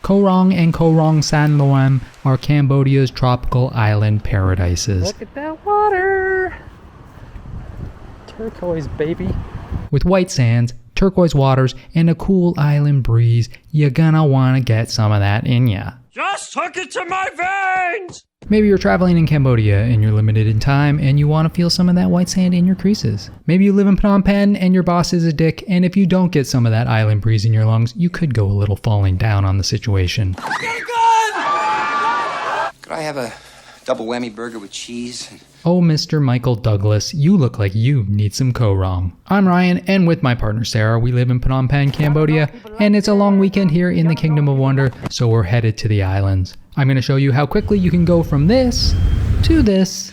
Koh Rong and Koh Rong Sanloem are Cambodia's tropical island paradises. Look at that water! Turquoise, baby. With white sands, turquoise waters, and a cool island breeze, you're gonna wanna get some of that in ya. Just hook it to my veins! Maybe you're traveling in Cambodia and you're limited in time and you want to feel some of that white sand in your creases. Maybe you live in Phnom Penh and your boss is a dick, and if you don't get some of that island breeze in your lungs, you could go a little falling down on the situation. Get a gun! Could I have a double whammy burger with cheese? Oh, Mr. Michael Douglas, you look like you need some Koh Rong. I'm Ryan, and with my partner Sarah, we live in Phnom Penh, Cambodia, and it's a long weekend here in the Kingdom of Wonder, so we're headed to the islands. I'm going to show you how quickly you can go from this to this.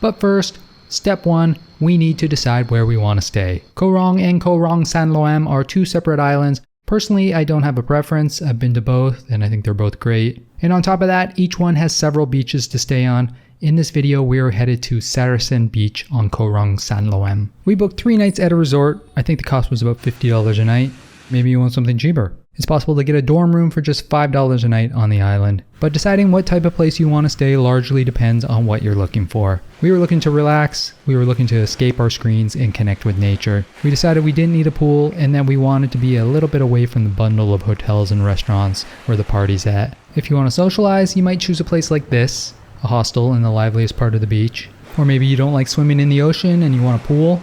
But first, step 1, we need to decide where we want to stay. Koh Rong and Koh Rong Sanloem are two separate islands. Personally, I don't have a preference. I've been to both, and I think they're both great. And on top of that, each one has several beaches to stay on. In this video, we are headed to Saracen Beach on Koh Rong Sanloem. We booked 3 nights at a resort. I think the cost was about $50 a night. Maybe you want something cheaper. It's possible to get a dorm room for just $5 a night on the island. But deciding what type of place you want to stay largely depends on what you're looking for. We were looking to relax, we were looking to escape our screens and connect with nature. We decided we didn't need a pool and that we wanted to be a little bit away from the bundle of hotels and restaurants where the party's at. If you want to socialize, you might choose a place like this, a hostel in the liveliest part of the beach. Or maybe you don't like swimming in the ocean and you want a pool.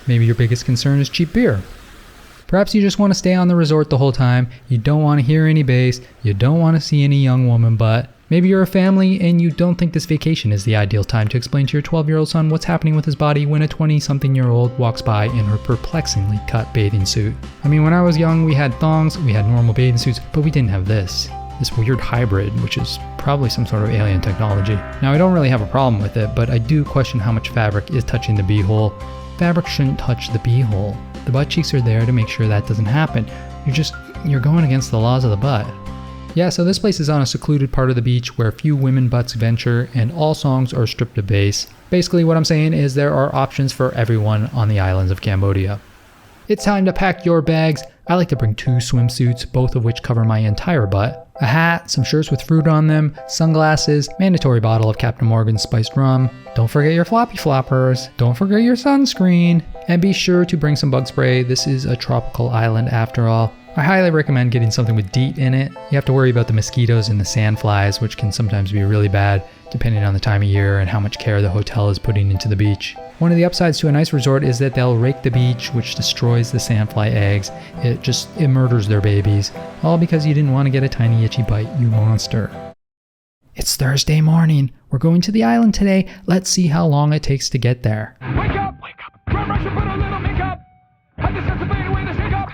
Maybe your biggest concern is cheap beer. Perhaps you just want to stay on the resort the whole time, you don't want to hear any bass, you don't want to see any young woman butt. Maybe you're a family and you don't think this vacation is the ideal time to explain to your 12-year-old son what's happening with his body when a 20-something-year-old walks by in her perplexingly cut bathing suit. I mean, when I was young, we had thongs, we had normal bathing suits, but we didn't have this weird hybrid, which is probably some sort of alien technology. Now, I don't really have a problem with it, but I do question how much fabric is touching the beehole. Fabric shouldn't touch the beehole. The butt cheeks are there to make sure that doesn't happen. You're going against the laws of the butt. Yeah, so this place is on a secluded part of the beach where few women butts venture and all songs are stripped of bass. Basically what I'm saying is there are options for everyone on the islands of Cambodia. It's time to pack your bags. I like to bring 2 swimsuits, both of which cover my entire butt, a hat, some shirts with fruit on them, sunglasses, mandatory bottle of Captain Morgan's spiced rum. Don't forget your floppy floppers. Don't forget your sunscreen. And be sure to bring some bug spray. This is a tropical island after all. I highly recommend getting something with DEET in it. You have to worry about the mosquitoes and the sandflies, which can sometimes be really bad, depending on the time of year and how much care the hotel is putting into the beach. One of the upsides to a nice resort is that they'll rake the beach, which destroys the sandfly eggs. It murders their babies. All because you didn't want to get a tiny itchy bite, you monster. It's Thursday morning. We're going to the island today. Let's see how long it takes to get there. Wake up! Wake up! Put a little makeup!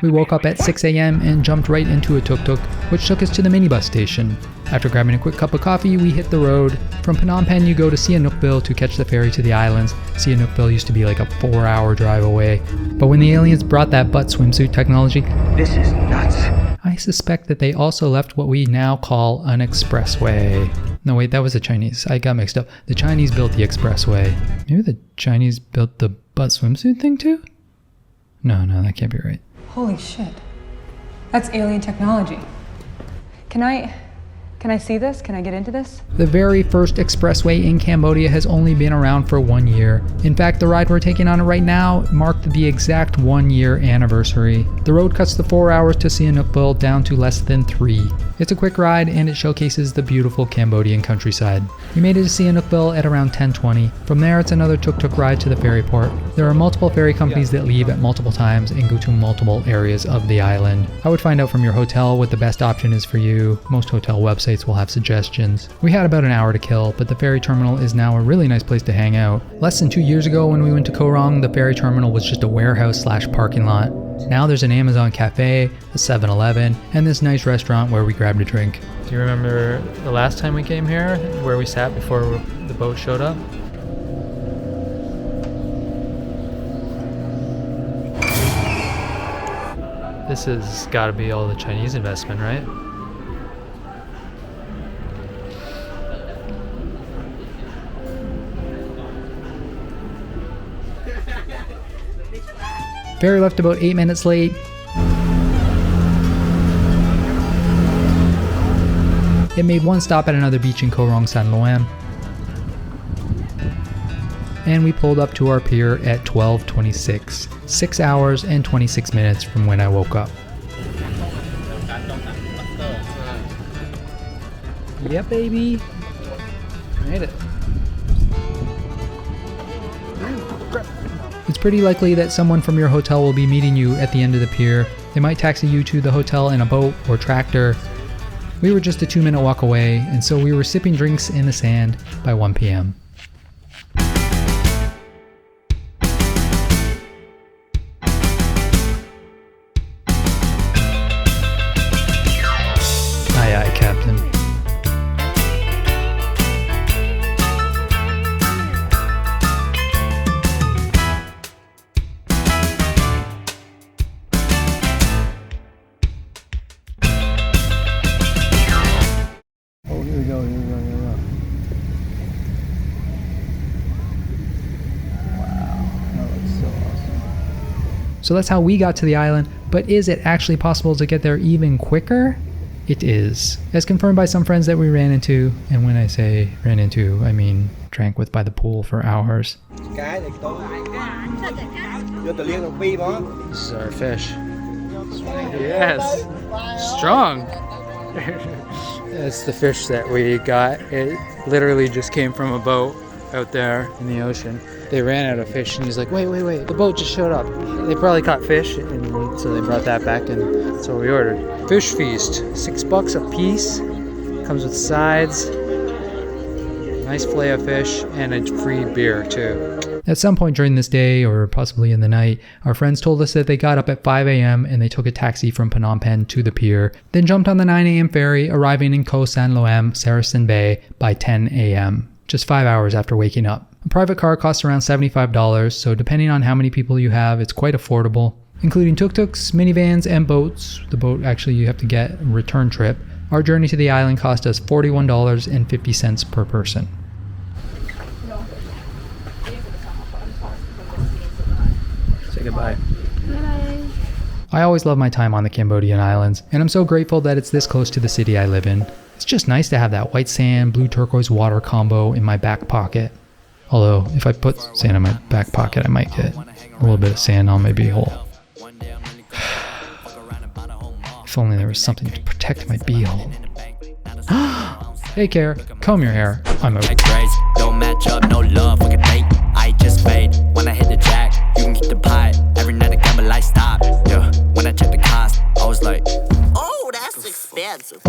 We woke up at 6 a.m. and jumped right into a tuktuk, which took us to the minibus station. After grabbing a quick cup of coffee, we hit the road. From Phnom Penh, you go to Sihanoukville to catch the ferry to the islands. Sihanoukville used to be like a 4-hour drive away. But when the aliens brought that butt swimsuit technology, This is nuts. I suspect that they also left what we now call an expressway. No, wait, that was the Chinese. I got mixed up. The Chinese built the expressway. Maybe the Chinese built the butt swimsuit thing too? No, that can't be right. Holy shit. That's alien technology. Can I see this? Can I get into this? The very first expressway in Cambodia has only been around for 1 year. In fact, the ride we're taking on it right now marked the exact 1-year anniversary. The road cuts the 4 hours to Sihanoukville down to less than 3. It's a quick ride and it showcases the beautiful Cambodian countryside. We made it to Sihanoukville at around 10:20. From there, it's another tuk-tuk ride to the ferry port. There are multiple ferry companies that leave at multiple times and go to multiple areas of the island. I would find out from your hotel what the best option is for you. Most hotel websites will have suggestions. We had about an hour to kill, but the ferry terminal is now a really nice place to hang out. Less than 2 years ago when we went to Koh Rong, the ferry terminal was just a warehouse/parking lot. Now there's an Amazon cafe, a 7-Eleven, and this nice restaurant where we grabbed a drink. Do you remember the last time we came here, where we sat before the boat showed up? This has got to be all the Chinese investment, right? Ferry left about 8 minutes late. it made one stop at another beach in Koh Rong Sanloem, and we pulled up to our pier at 12:26, 6 hours and 26 minutes from when I woke up. Yeah, baby. Made it. It's pretty likely that someone from your hotel will be meeting you at the end of the pier. They might taxi you to the hotel in a boat or tractor. We were just a 2-minute walk away, and so we were sipping drinks in the sand by 1 p.m. Aye, aye, Captain. So that's how we got to the island, but is it actually possible to get there even quicker? It is, as confirmed by some friends that we ran into, and when I say ran into, I mean drank with by the pool for hours. This is our fish. Yes, strong. It's the fish that we got. It literally just came from a boat out there in the ocean. They ran out of fish, and he's like, wait, the boat just showed up. They probably caught fish, and so they brought that back, and so we ordered. Fish feast, $6 a piece. Comes with sides, nice fillet of fish, and a free beer too. At some point during this day, or possibly in the night, our friends told us that they got up at 5 a.m. and they took a taxi from Phnom Penh to the pier, then jumped on the 9 a.m. ferry, arriving in Koh Sanloem, Saracen Bay by 10 a.m., just 5 hours after waking up. A private car costs around $75, so depending on how many people you have, it's quite affordable, including tuk-tuks, minivans, and boats. The boat actually you have to get a return trip. Our journey to the island cost us $41.50 per person. Say goodbye. I always love my time on the Cambodian Islands, and I'm so grateful that it's this close to the city I live in. It's just nice to have that white sand, blue turquoise water combo in my back pocket. Although, if I put sand in my back pocket, I might get a little bit of sand on my beehole. If only there was something to protect my beehole. Hey, Care, comb your hair. I'm over. Don't match up, no love, we can date. I just fade when I hit the jack. You can keep the pie. Every night I gamble, I stop. Yeah, when I check the cost, I was like, oh, that's expensive.